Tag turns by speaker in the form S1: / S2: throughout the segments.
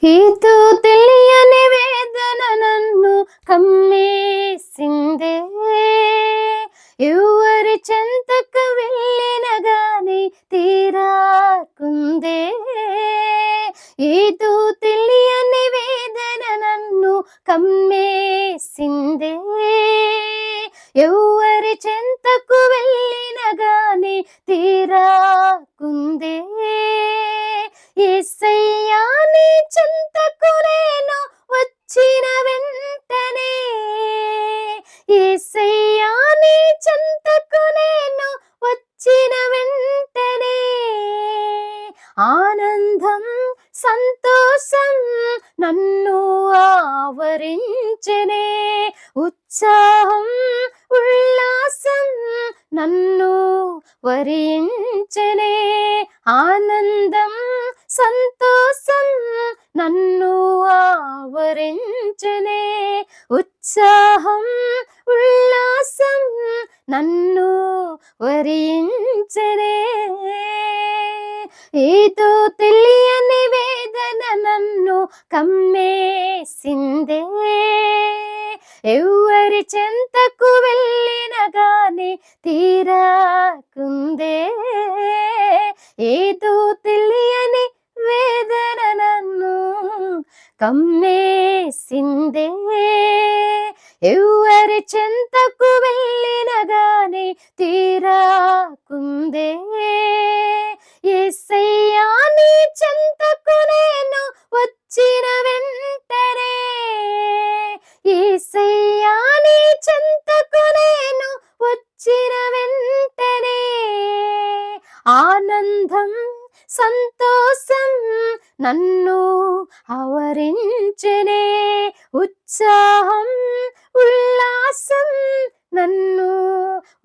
S1: ఏదో తెలియని వేదన నన్ను కమ్మేసిందే, ఎవరి చెంతకు వెళ్ళిన గాని తీరాకుందే. ఏదో తెలియని వేదన నన్ను కమ్మేసిందే, ఎవరి చెంతకు వెళ్ళిన గాని తీరాకుందే. యేసయ్యా నీ చెంతకు నేను వచ్చిన వెంటనే, యేసయ్యా నీ చెంతకు నేను వచ్చిన వెంటనే ఆనందం సంతోషం నన్ను ఆవరించెనే, ఉత్సాహం ఉల్లాసం నన్ను వరించెనే. ఆనందం సంతోషం నన్ను ఆవరించెనే, ఉత్సాహం ఉల్లాసం నన్ను వరించెనే. ఏదో తెలియని వేదన నన్ను కమ్మేసిందే, ఎవరి చెంతకు వెళ్ళిన గాని తీరాకుందే. ఏదో తెలియని వేదన నన్ను కమ్మేసిందే, ఎవరి చెంతకు వెళ్ళిన గాని తీరాకుందే. యేసయ్యా నీ చెంతకు నేను వచ్చిన వెంటనే, యేసయ్యా నీ చెంతకు నేను వచ్చిన వెంటనే ఆనందం సంతోషం నన్ను ఆవరించెనే, ఉత్సాహం ఉల్లాసం నన్ను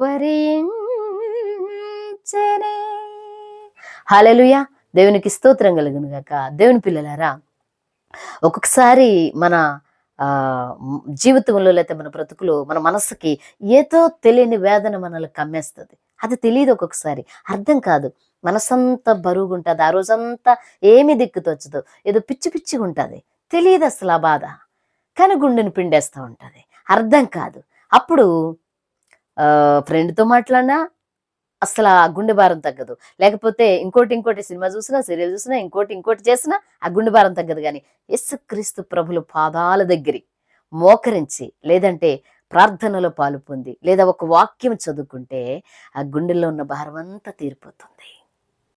S1: వరించెనే. హల్లెలూయా. దేవునికి స్తోత్రం కలుగును గాక. దేవుని పిల్లలారా, ఒక్కొక్కసారి మన జీవితంలో లేకపోతే మన బ్రతుకులో మన మనసుకి ఏదో తెలియని వేదన మనల్ని కమ్మేస్తుంది. అది తెలియదు, ఒక్కొక్కసారి అర్థం కాదు. మనసంతా బరువుగా ఉంటుంది, ఆ రోజంతా ఏమి దిక్కుతోచదు, ఏదో పిచ్చి పిచ్చిగా ఉంటుంది, తెలియదు అసలు ఆ బాధ, కానీ గుండెని పిండేస్తూ ఉంటుంది, అర్థం కాదు. అప్పుడు ఫ్రెండ్తో మాట్లాడినా అసలు ఆ గుండె భారం తగ్గదు, లేకపోతే ఇంకోటి సినిమా చూసినా, సీరియల్ చూసినా, ఇంకోటి చేసినా ఆ గుండె భారం తగ్గదు. కానీ యేసుక్రీస్తు ప్రభులు పాదాల దగ్గరి మోకరించి, లేదంటే ప్రార్థనలో పాలు పొంది, లేదా ఒక వాక్యం చదువుకుంటే ఆ గుండెల్లో ఉన్న భారం అంతా తీరిపోతుంది.